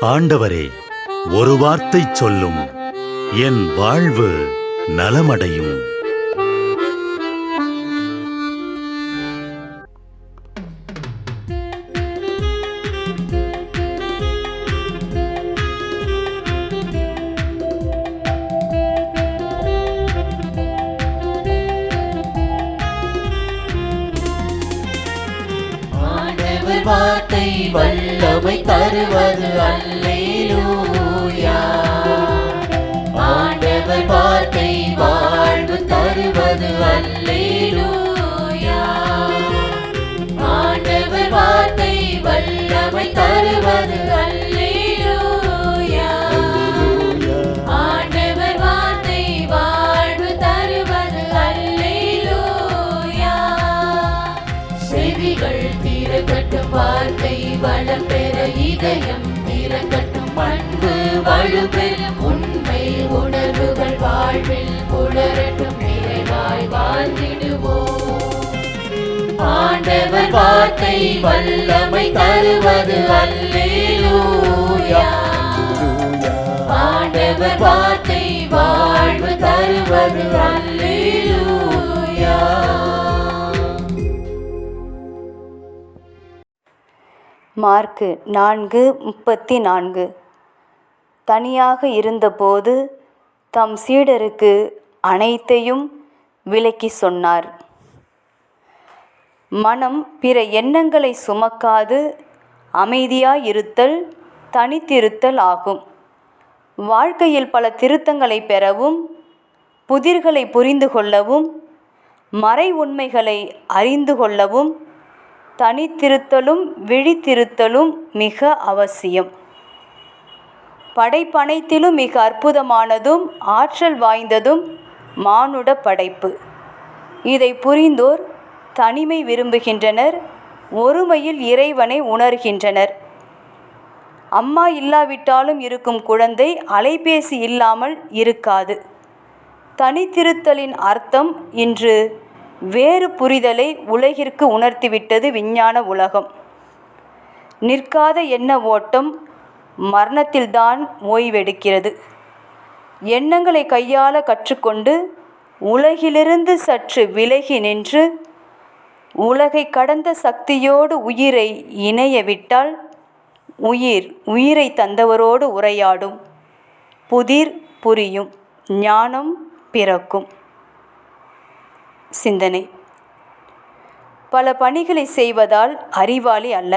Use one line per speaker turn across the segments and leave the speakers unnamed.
ஆண்டவரே, ஒரு வார்த்தை சொல்லும், என் வாழ்வு நலமடையும்.
வார்த்தை வல்லமை தருவது அல்லேலூயா. ஆண்டவர் வார்த்தை வாழ்வு தருவது அல்லேலூயா. ஆண்டவர் வார்த்தை வல்லமை தருவது அல்லேலூயா. ஆண்டவர் வார்த்தை வாழ்வு தருவது அல்லேலூயா. செவிகள் திறக்கட்டும், வார்த்தை வளம் பெற இதயம் திறக்கட்டும், பண்பு வலுப்பெறும், உண்மை உணர்வுகள் வாழ்வில் புலரட்டும், நிறைவாய் வாழ்ந்திடுவோம். ஆண்டவர் வார்த்தை வல்லமை தருவது அல்லேலூயா. ஆண்டவர் வார்த்தை வாழ்வு தருவது அல்லேலூயா.
மார்க்கு 4:34. தனியாக இருந்தபோது தம் சீடருக்கு அனைத்தையும் விளக்கி சொன்னார். மனம் பிற எண்ணங்களை சுமக்காது அமைதியாயிருத்தல் தனித்திருத்தல் ஆகும். வாழ்க்கையில் பல திருத்தங்களை பெறவும், புதிர்களை புரிந்து கொள்ளவும், மறை உண்மைகளை அறிந்து கொள்ளவும் தனித்திருத்தலும் விழித்திருத்தலும் மிக அவசியம். படைப்பனைத்திலும் மிக அற்புதமானதும் ஆற்றல் வாய்ந்ததும் மானுட படைப்பு. இதை புரிந்தோர் தனிமை விரும்புகின்றனர், ஒருமையில் இறைவனை உணர்கின்றனர். அம்மா இல்லாவிட்டாலும் இருக்கும் குழந்தை அலைபேசி இல்லாமல் இருக்காது. தனித்திருத்தலின் அர்த்தம் இன்று வேறு புரிதலை உலகிற்கு உணர்த்திவிட்டது விஞ்ஞான உலகம். நிற்காத எண்ண ஓட்டம் மரணத்தில்தான் ஓய்வெடுக்கிறது. எண்ணங்களை கையாள கற்றுக்கொண்டு உலகிலிருந்து சற்று விலகி நின்று உலகை கடந்த சக்தியோடு உயிரை இணையவிட்டால் உயிரை தந்தவரோடு உரையாடும். புதிர் புரியும், ஞானம் பிறக்கும். சிந்தனை: பல பணிகளை செய்வதால் அறிவாளி அல்ல,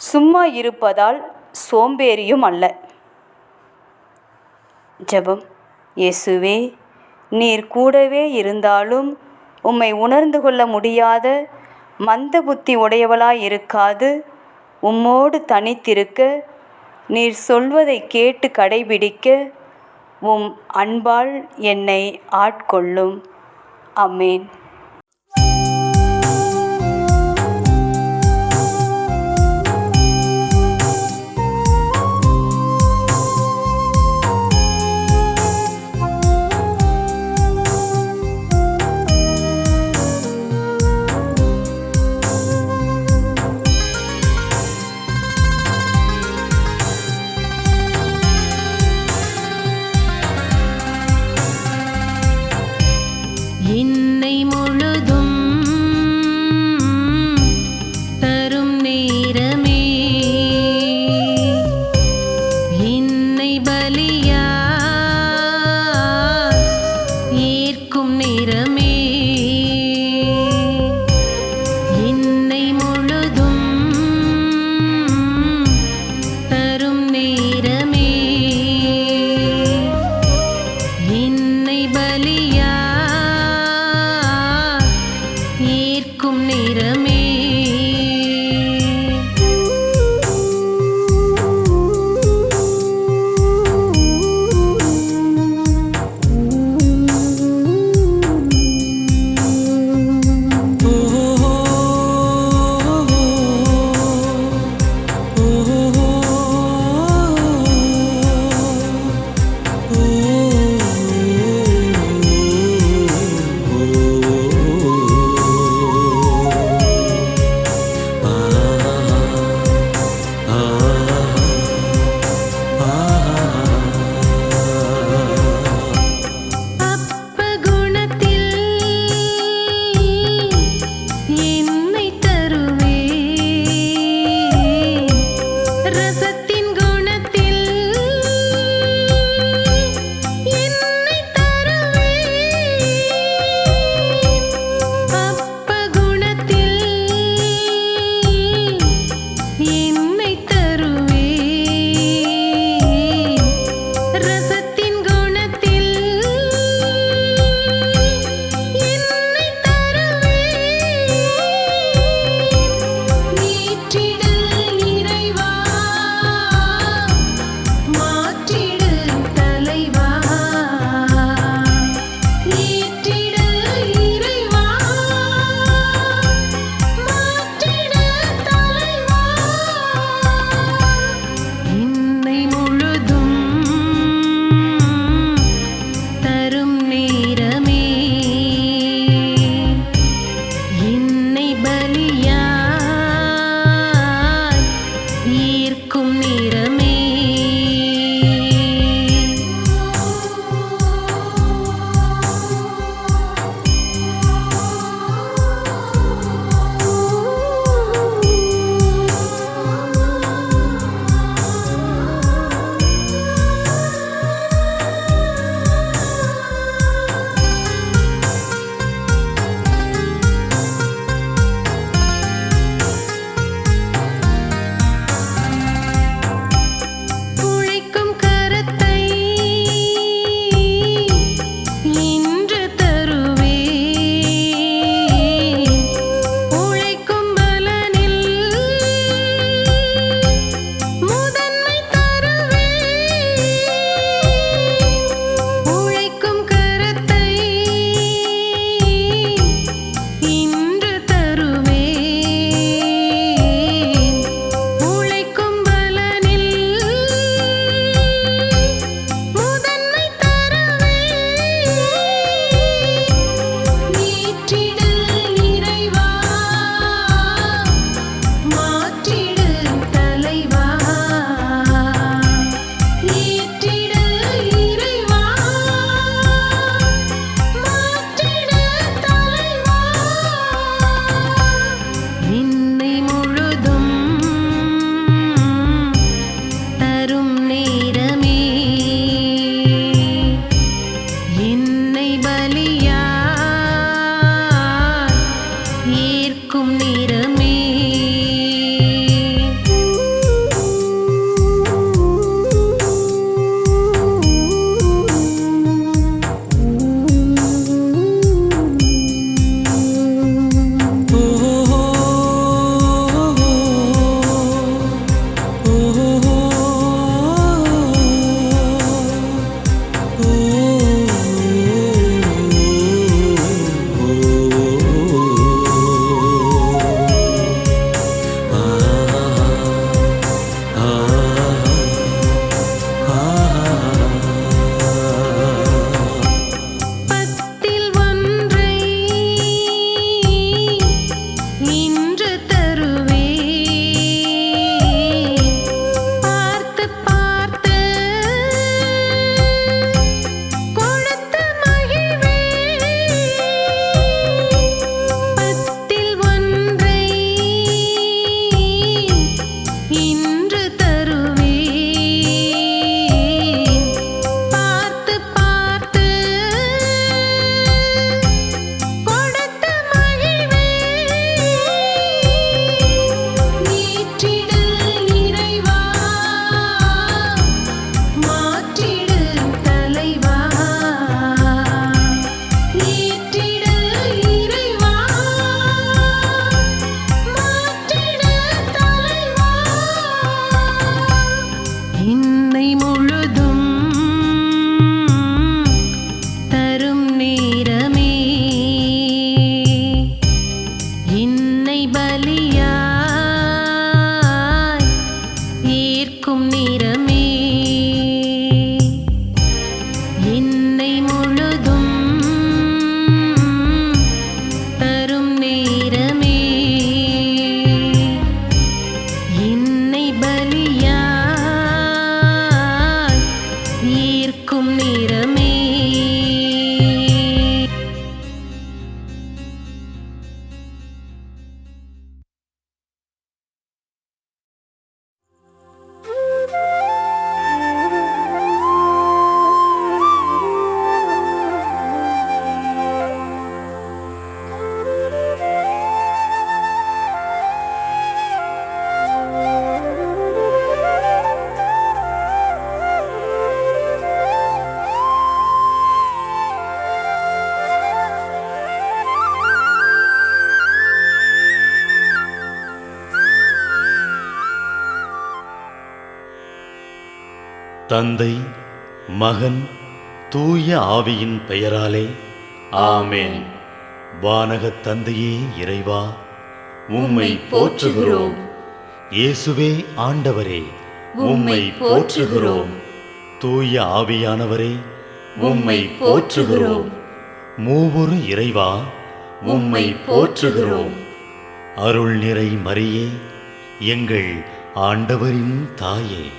சும்மா இருப்பதால் சோம்பேறியும் அல்ல. ஜெபம். இயேசுவே, நீர் கூடவே இருந்தாலும் உம்மை உணர்ந்து கொள்ள முடியாத மந்த புத்தி உடையவளாயிருக்காது உம்மோடு தனித்திருக்க, நீர் சொல்வதை கேட்டு கடைபிடிக்க உம் அன்பால் என்னை ஆட்கொள்ளும். ஆமென்.
என்னை
ஈர்க்கும் நிறமே
தந்தை, மகன், தூய ஆவியின் பெயராலே ஆமென். வானகத் தந்தையே இறைவா, உம்மை போற்றுகிறோம். இயேசுவே ஆண்டவரே, உம்மை போற்றுகிறோம். தூய ஆவியானவரே, உம்மை போற்றுகிறோம். மூவொரு இறைவா, உம்மை போற்றுகிறோம். அருள் நிறை மரியே, எங்கள் ஆண்டவரின் தாயே,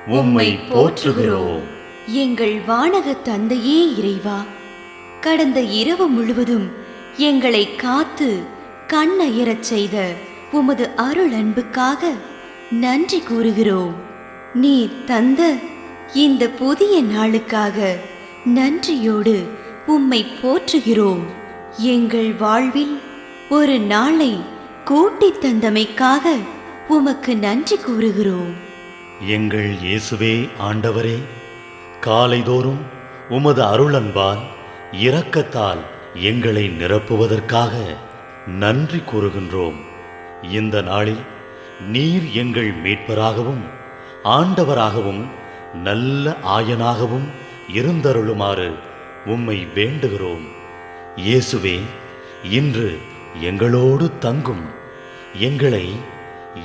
உம்மை போற்றுகிறோம்.
எங்கள் வானக தந்தையே இறைவா, கடந்த இரவு முழுவதும் எங்களை காத்து கண்ணயரச் செய்த உமது அருள் அன்புக்காக நன்றி கூறுகிறோம். நீர் தந்த இந்த புதிய நாளுக்காக நன்றியோடு உம்மை போற்றுகிறோம். எங்கள் வாழ்வில் ஒரு நாளை கூட்டித் தந்தமைக்காக உமக்கு நன்றி கூறுகிறோம்.
எங்கள் இயேசுவே ஆண்டவரே, காலைதோறும் உமது அருளன்பால் இரக்கத்தால் எங்களை நிரப்புவதற்காக நன்றி கூறுகின்றோம். இந்த நாளில் நீர் எங்கள் மீட்பராகவும் ஆண்டவராகவும் நல்ல ஆயனாகவும் இருந்தருளுமாறு உம்மை வேண்டுகிறோம். இயேசுவே, இன்று எங்களோடு தங்கும். எங்களை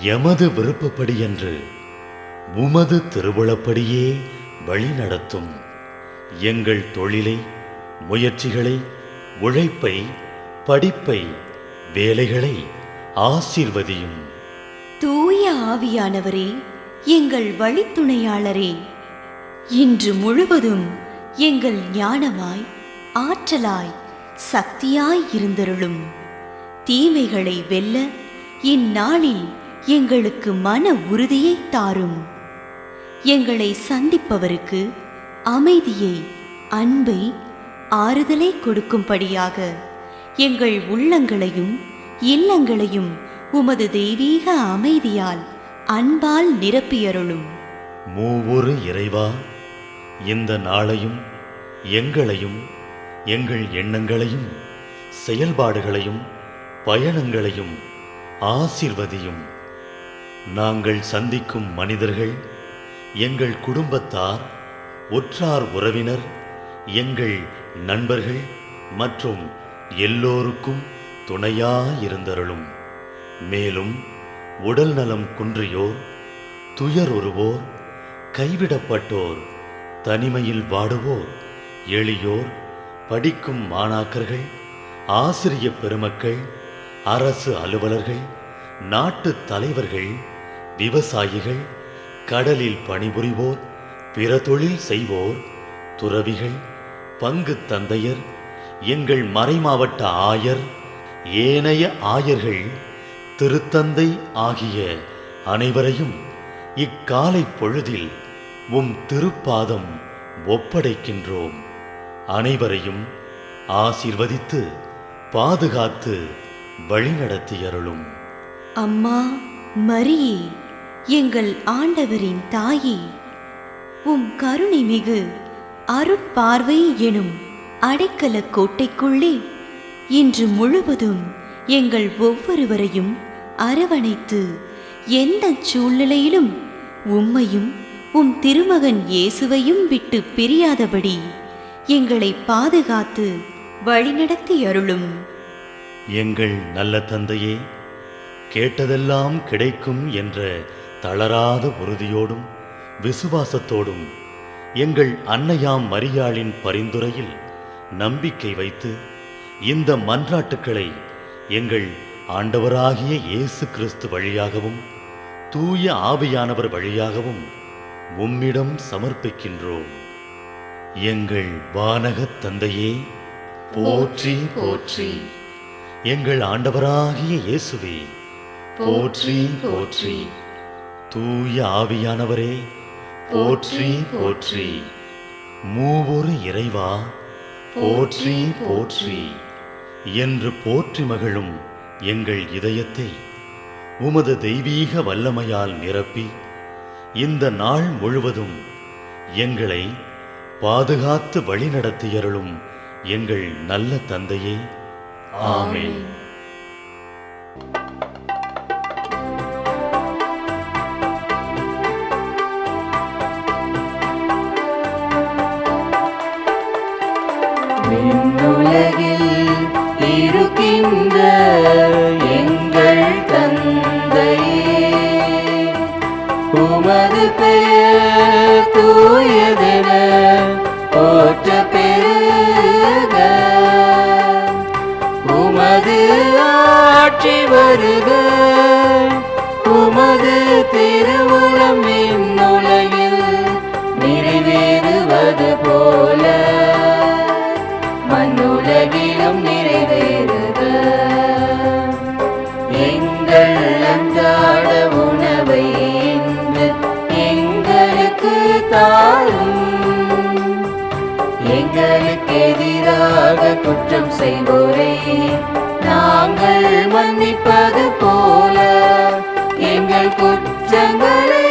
எமது விருப்பப்படியென்று உமது திருவுளப்படியே வழிநடத்தும். எங்கள் தொழிலை, முயற்சிகளை, உழைப்பை, படிப்பை, வேலைகளை ஆசீர்வதியும்.
தூய ஆவியானவரே, எங்கள் வழித்துணையாளரே, இன்று முழுவதும் எங்கள் ஞானமாய், ஆற்றலாய், சக்தியாய் இருந்தருளும். தீமைகளை வெல்ல இந்நாளில் எங்களுக்கு மன உறுதியை தாரும். எங்களை சந்திப்பவருக்கு அமைதியை, அன்பை, ஆறுதலை கொடுக்கும்படியாக எங்கள் உள்ளங்களையும் இல்லங்களையும் உமது தெய்வீக அமைதியால், அன்பால் நிரப்பியருளும்.
மூவொரு இறைவா, இந்த நாளையும் எங்களையும் எங்கள் எண்ணங்களையும் செயல்பாடுகளையும் பயணங்களையும் ஆசீர்வதியும். நாங்கள் சந்திக்கும் மனிதர்கள், எங்கள் குடும்பத்தார், உற்றார் உறவினர், எங்கள் நண்பர்கள் மற்றும் எல்லோருக்கும் துணையாயிருந்தருளும். மேலும் உடல் நலம் குன்றியோர், துயருறுவோர், கைவிடப்பட்டோர், தனிமையில் வாடுவோர், எளியோர், படிக்கும் மாணாக்கர்கள், ஆசிரிய பெருமக்கள், அரசு அலுவலர்கள், நாட்டு தலைவர்கள், விவசாயிகள், கடலில் பணிபுரிவோர், பிற தொழில் செய்வோர், துறவிகள், பங்கு தந்தையர், எங்கள் மறைமாவட்ட ஆயர், ஏனைய ஆயர்கள், திருத்தந்தை ஆகிய அனைவரையும் இக்காலை பொழுதில் உம் திருப்பாதம் ஒப்படைக்கின்றோம். அனைவரையும் ஆசீர்வதித்து பாதுகாத்து வழிநடத்தியருளும்.
அம்மா மரியே, எங்கள் ஆண்டவரின் தாயே, உம் கருணை மிகு அருட்பார்வை எனும் அடைக்கல கோட்டைக்குள்ளே இன்று முழுவதும் எங்கள் ஒவ்வொருவரையும் அரவணைத்து எந்த சூழ்நிலையிலும் உம்மையும் உம் திருமகன் இயேசுவையும் விட்டு பிரியாதபடி எங்களை பாதுகாத்து வழிநடத்தி அருளும்.
எங்கள் நல்ல தந்தையே, கேட்டதெல்லாம் கிடைக்கும் என்ற தளராத உறுதியோடும் விசுவாசத்தோடும் எங்கள் அன்னையாம் மரியாளின் பரிந்துரையில் நம்பிக்கை வைத்து இந்த மன்றாட்டுக்களை எங்கள் ஆண்டவராகிய இயேசு கிறிஸ்து வழியாகவும் தூய ஆவியானவர் வழியாகவும் உம்மிடம் சமர்ப்பிக்கின்றோம். எங்கள் வானகத் தந்தையே, போற்றி போற்றி. எங்கள் ஆண்டவராகிய இயேசுவே, போற்றி போற்றி. தூய ஆவியானவரே, போற்றி போற்றி. மூவொரு இறைவா, போற்றி போற்றி என்று போற்றி மகிழும் எங்கள் இதயத்தை உமது தெய்வீக வல்லமையால் நிரப்பி இந்த நாள் முழுவதும் எங்களை பாதுகாத்து வழிநடத்தியருளும் எங்கள் நல்ல தந்தையே. ஆமென்.
விண்ணுலகில் இருக்கின்ற எங்கள் தந்தையே, உமது பெயர் தூயதென போற்ற பெருக. உமது ஆட்சி வருக, உமது திரு தாரும். எங்களுக்கு எதிராக குற்றம் செய்வோரை நாங்கள் மன்னிப்பது போல எங்கள் குற்றங்களை